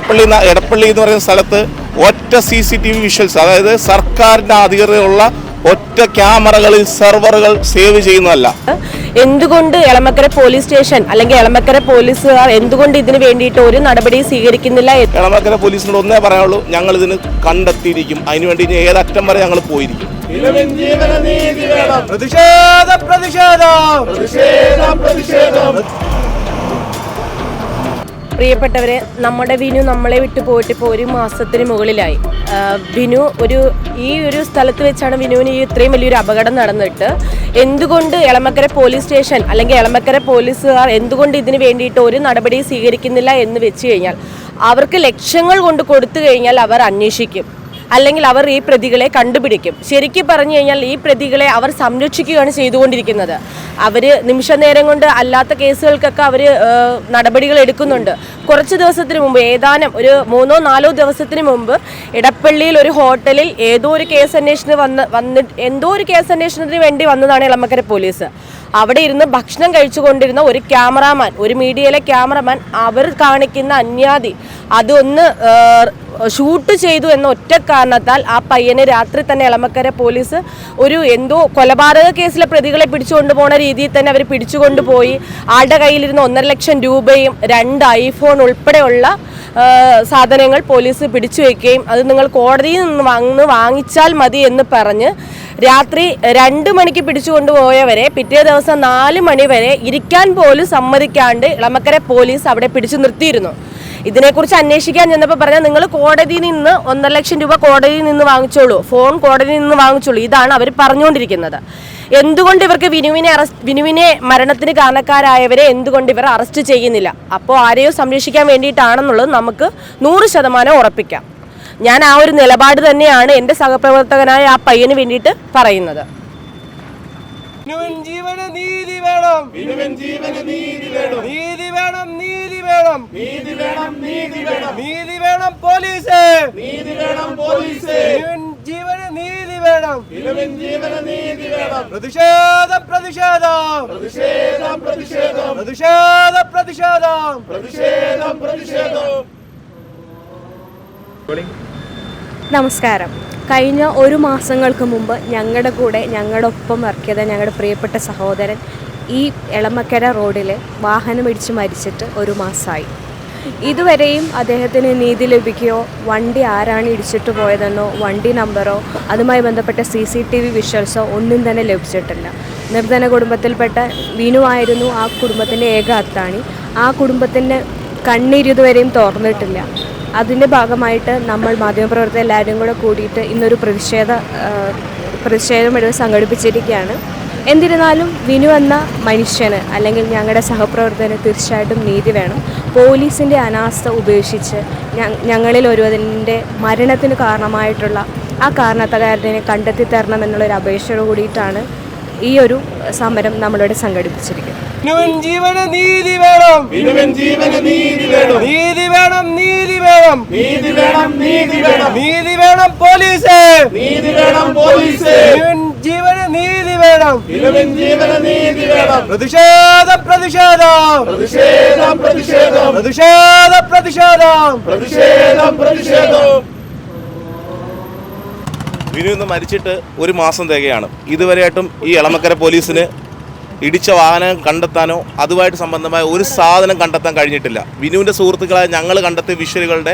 എടപ്പള്ളി എന്ന് പറയുന്ന സ്ഥലത്ത് ഒറ്റ CCTV വിഷ്വൽസ്, അതായത് സർക്കാരിൻ്റെ അധികൃതരുള്ള ഒറ്റ ക്യാമറകളിൽ സെർവറുകൾ സേവ് ചെയ്യുന്നതല്ല. എന്തുകൊണ്ട് എളമക്കര പോലീസ് സ്റ്റേഷൻ അല്ലെങ്കിൽ എളമക്കര പോലീസുകാർ എന്തുകൊണ്ട് ഇതിന് വേണ്ടിയിട്ട് ഒരു നടപടി സ്വീകരിക്കുന്നില്ല? എളമക്കര പോലീസിനോട് ഒന്നേ പറയാനുള്ളൂ, ഞങ്ങൾ ഇതിന് കണ്ടെത്തിയിരിക്കും. അതിനുവേണ്ടി ഇനി ഏതറ്റം വരെ ഞങ്ങൾ പോയിരിക്കും. പ്രിയപ്പെട്ടവരെ, നമ്മുടെ വിനു നമ്മളെ വിട്ടു പോയിട്ട് ഇപ്പോൾ ഒരു മാസത്തിന് മുകളിലായി. വിനു ഈ ഒരു സ്ഥലത്ത് വെച്ചാണ് വിനുവിന് ഇത്രയും വലിയൊരു അപകടം നടന്നിട്ട് എന്തുകൊണ്ട് എളമക്കര പോലീസ് സ്റ്റേഷൻ അല്ലെങ്കിൽ എളമക്കര പോലീസുകാർ എന്തുകൊണ്ട് ഇതിന് വേണ്ടിയിട്ട് ഒരു നടപടി സ്വീകരിക്കുന്നില്ല എന്ന് വെച്ച് കഴിഞ്ഞാൽ, അവർക്ക് ലക്ഷങ്ങൾ കൊണ്ട് കൊടുത്തു കഴിഞ്ഞാൽ അവർ അന്വേഷിക്കും, അല്ലെങ്കിൽ അവർ ഈ പ്രതികളെ കണ്ടുപിടിക്കും. ശരിക്കും പറഞ്ഞു കഴിഞ്ഞാൽ ഈ പ്രതികളെ അവർ സംരക്ഷിക്കുകയാണ് ചെയ്തുകൊണ്ടിരിക്കുന്നത്. അവർ നിമിഷ നേരം കൊണ്ട് അല്ലാത്ത കേസുകൾക്കൊക്കെ അവർ നടപടികൾ എടുക്കുന്നുണ്ട്. കുറച്ച് ദിവസത്തിന് മുമ്പ്, ഏതാനും ഒരു 3-4 ദിവസത്തിന് മുമ്പ് ഇടപ്പള്ളിയിൽ ഒരു ഹോട്ടലിൽ എന്തോ ഒരു കേസ് അന്വേഷണത്തിന് വേണ്ടി വന്നതാണ് എളമക്കര പോലീസ്. അവിടെ ഇരുന്ന് ഭക്ഷണം കഴിച്ചുകൊണ്ടിരുന്ന ഒരു ക്യാമറാമാൻ, ഒരു മീഡിയയിലെ ക്യാമറമാൻ, അവർ കാണിക്കുന്ന അന്യാതി അതൊന്ന് ഷൂട്ട് ചെയ്തു എന്ന ഒറ്റ കാരണത്താൽ ആ പയ്യനെ രാത്രി തന്നെ എളമക്കര പോലീസ് എന്തോ കൊലപാതക കേസിലെ പ്രതികളെ പിടിച്ചുകൊണ്ട് പോണ രീതിയിൽ തന്നെ അവർ പിടിച്ചുകൊണ്ടുപോയി. ആളുടെ കയ്യിലിരുന്ന 1.5 ലക്ഷം രൂപയും 2 ഐഫോൺ ഉൾപ്പെടെയുള്ള സാധനങ്ങൾ പോലീസ് പിടിച്ചു വയ്ക്കുകയും അത് നിങ്ങൾ കോടതിയിൽ നിന്ന് വാങ്ങിച്ചാൽ മതി എന്ന് പറഞ്ഞ് രാത്രി 2 മണിക്ക് പിടിച്ചുകൊണ്ടുപോയവരെ പിറ്റേ ദിവസം 4 മണി വരെ ഇരിക്കാൻ പോലും സമ്മതിക്കാണ്ട് എളമക്കര പോലീസ് അവിടെ പിടിച്ചു നിർത്തിയിരുന്നു. ഇതിനെക്കുറിച്ച് അന്വേഷിക്കാൻ ചെന്നപ്പോൾ പറഞ്ഞാൽ നിങ്ങൾ കോടതിയിൽ നിന്ന് 1.5 ലക്ഷം രൂപ കോടതിയിൽ നിന്ന് വാങ്ങിച്ചോളൂ, ഫോൺ കോടതിയിൽ നിന്ന് വാങ്ങിച്ചോളൂ. ഇതാണ് അവർ പറഞ്ഞുകൊണ്ടിരിക്കുന്നത്. എന്തുകൊണ്ട് ഇവർക്ക് വിനുവിനെ മരണത്തിന് കാരണക്കാരായവരെ എന്തുകൊണ്ട് ഇവർ അറസ്റ്റ് ചെയ്യുന്നില്ല? അപ്പോൾ ആരെയോ സംരക്ഷിക്കാൻ വേണ്ടിയിട്ടാണെന്നുള്ളത് നമുക്ക് 100% ഉറപ്പിക്കാം. ഞാൻ ആ ഒരു നിലപാട് തന്നെയാണ് എൻ്റെ സഹപ്രവർത്തകനായ ആ പയ്യന് വേണ്ടിയിട്ട് പറയുന്നത്. ജീവന നീതി വേണം, നീതി വേണം, നീതി വേണം, നീതി വേണം, നീതി വേണം, നീതി വേണം, നീതി വേണം പോലീസ്, നീതി വേണം പോലീസ്, ജീവന നീതി വേണം, ജീവന നീതി വേണം. പ്രതിഷേധം പ്രതിഷേധം പ്രതിഷേധം പ്രതിഷേധം പ്രതിഷേധം പ്രതിഷേധം പ്രതിഷേധം പ്രതിഷേധം. നമസ്കാരം. കഴിഞ്ഞ 1 മാസങ്ങൾക്ക് മുമ്പ് ഞങ്ങളുടെ ഒപ്പം വർക്ക് ചെയ്ത ഞങ്ങളുടെ പ്രിയപ്പെട്ട സഹോദരൻ ഈ എളമക്കര റോഡിൽ വാഹനമിടിച്ച് മരിച്ചിട്ട് 1 മാസമായി. ഇതുവരെയും അദ്ദേഹത്തിന് നീതി ലഭിക്കുകയോ വണ്ടി ആരാണ് ഇടിച്ചിട്ട് പോയതെന്നോ വണ്ടി നമ്പറോ അതുമായി ബന്ധപ്പെട്ട CCTV വിഷ്വൽസോ ഒന്നും തന്നെ ലഭിച്ചിട്ടില്ല. നിർധന കുടുംബത്തിൽപ്പെട്ട വിനുവായിരുന്നു ആ കുടുംബത്തിൻ്റെ ഏക അത്താണി. ആ കുടുംബത്തിൻ്റെ കണ്ണീരിതുവരെയും തോർന്നിട്ടില്ല. അതിൻ്റെ ഭാഗമായിട്ട് നമ്മൾ മാധ്യമപ്രവർത്തകർ എല്ലാവരും കൂടെ കൂടിയിട്ട് ഇന്നൊരു പ്രതിഷേധം സംഘടിപ്പിച്ചിരിക്കുകയാണ്. എന്നിരുന്നാലും വിനു എന്ന മനുഷ്യന് അല്ലെങ്കിൽ ഞങ്ങളുടെ സഹപ്രവർത്തകന് തീർച്ചയായിട്ടും നീതി വേണം. പോലീസിൻ്റെ അനാസ്ഥ ഉപേക്ഷിച്ച് ഞങ്ങളിൽ ഒരുവൻ്റെ മരണത്തിന് കാരണമായിട്ടുള്ള ആ കാരണക്കാരനെ കണ്ടെത്തി തരണം എന്നുള്ളൊരു അപേക്ഷയോട് കൂടിയിട്ടാണ് ഈ ഒരു സമരം നമ്മളിവിടെ സംഘടിപ്പിച്ചിരിക്കുന്നത്. ജീവന നീതി വേണം, ജീവന നീതി വേണം, നീതി വേണം, നീതി വേണം, നീതി വേണം, നീതി വേണം, നീതി വേണം പോലീസ്, നീതി വേണം പോലീസ്, ജീവന നീതി വേണം, ജീവന നീതി വേണം. പ്രതിഷേധം പ്രതിഷേധം പ്രതിഷേധം പ്രതിഷേധം പ്രതിഷേധം പ്രതിഷേധം പ്രതിഷേധം പ്രതിഷേധം. വിനു ഇന്ന് മരിച്ചിട്ട് 1 മാസം തികയാണ്. ഇതുവരെയായിട്ടും ഈ എളമക്കര പോലീസിന് ഇടിച്ച വാഹനം കണ്ടെത്താനോ അതുമായിട്ട് സംബന്ധമായ ഒരു സാധനം കണ്ടെത്താൻ കഴിഞ്ഞിട്ടില്ല. വിനുവിൻ്റെ സുഹൃത്തുക്കളായ ഞങ്ങൾ കണ്ടെത്തിയ വിഷ്വലുകളുടെ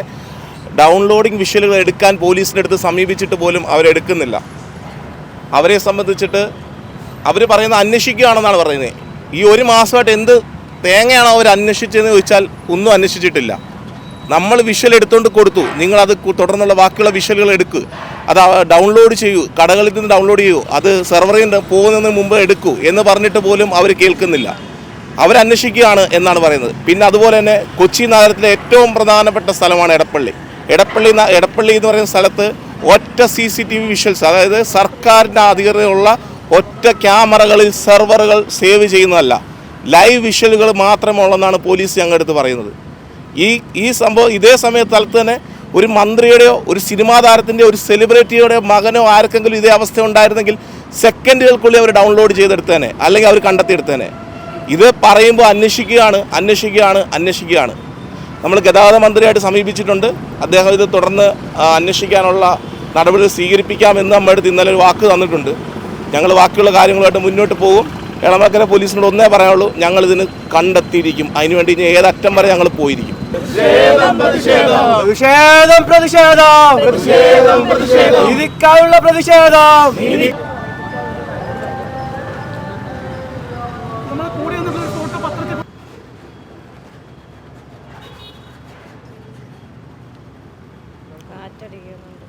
ഡൗൺലോഡിംഗ് വിഷ്വലുകൾ എടുക്കാൻ പോലീസിൻ്റെ അടുത്ത് സമീപിച്ചിട്ട് പോലും അവരെടുക്കുന്നില്ല. അവരെ സംബന്ധിച്ചിട്ട് അവർ പറയുന്നത് അന്വേഷിക്കുകയാണെന്നാണ് പറയുന്നത്. ഈ 1 മാസമായിട്ട് എന്ത് തേങ്ങയാണോ അവർ അന്വേഷിച്ചതെന്ന് ചോദിച്ചാൽ ഒന്നും അന്വേഷിച്ചിട്ടില്ല. നമ്മൾ വിഷ്വൽ എടുത്തുകൊണ്ട് കൊടുത്തു, നിങ്ങളത് തുടർന്നുള്ള ബാക്കിയുള്ള വിഷ്വലുകൾ എടുക്കൂ, അത് ഡൗൺലോഡ് ചെയ്യൂ, കടകളിൽ നിന്ന് ഡൗൺലോഡ് ചെയ്യൂ, അത് സെർവറിൽ പോകുന്നതിന് മുമ്പ് എടുക്കൂ എന്ന് പറഞ്ഞിട്ട് പോലും അവർ കേൾക്കുന്നില്ല. അവരന്വേഷിക്കുകയാണ് എന്നാണ് പറയുന്നത്. പിന്നെ അതുപോലെ തന്നെ കൊച്ചി നഗരത്തിലെ ഏറ്റവും പ്രധാനപ്പെട്ട സ്ഥലമാണ് എടപ്പള്ളി എന്ന് പറയുന്ന സ്ഥലത്ത് ഒറ്റ CCTV വിഷ്വൽസ്, അതായത് സർക്കാരിൻ്റെ അധികൃതരുള്ള ഒറ്റ ക്യാമറകളിൽ സെർവറുകൾ സേവ് ചെയ്യുന്നതല്ല, ലൈവ് വിഷ്വലുകൾ മാത്രമുള്ളതെന്നാണ് പോലീസ് ഞങ്ങളുടെ അടുത്ത് പറയുന്നത്. ഈ സംഭവം ഇതേ സ്ഥലത്ത് തന്നെ ഒരു മന്ത്രിയുടെയോ ഒരു സിനിമാ താരത്തിൻ്റെയോ ഒരു സെലിബ്രിറ്റിയുടെയോ മകനോ ആർക്കെങ്കിലും ഇതേ അവസ്ഥ ഉണ്ടായിരുന്നെങ്കിൽ സെക്കൻഡുകൾക്കുള്ളിൽ അവർ ഡൗൺലോഡ് ചെയ്തെടുത്തേനെ, അല്ലെങ്കിൽ അവർ കണ്ടെത്തിയെടുത്തേനെ. ഇത് പറയുമ്പോൾ അന്വേഷിക്കുകയാണ്. നമ്മൾ ഗതാഗത മന്ത്രിയായിട്ട് സമീപിച്ചിട്ടുണ്ട്. അദ്ദേഹം ഇത് തുടർന്ന് അന്വേഷിക്കാനുള്ള നടപടി സ്വീകരിപ്പിക്കാമെന്ന് നമ്മുടെ അടുത്ത് ഇന്നലെ ഒരു വാക്ക് തന്നിട്ടുണ്ട്. ഞങ്ങൾ ബാക്കിയുള്ള കാര്യങ്ങളുമായിട്ട് മുന്നോട്ട് പോകും. എളമക്കര പോലീസിനോട് ഒന്നേ പറയാനുള്ളൂ, ഞങ്ങളിതിന് കണ്ടെത്തിയിരിക്കും. അതിനുവേണ്ടി ഇനി ഏതറ്റം വരെ ഞങ്ങൾ പോയിരിക്കും. ഇതിക്കാനുള്ള പ്രതിഷേധം. കാറ്റടിക്കുന്നുണ്ട്.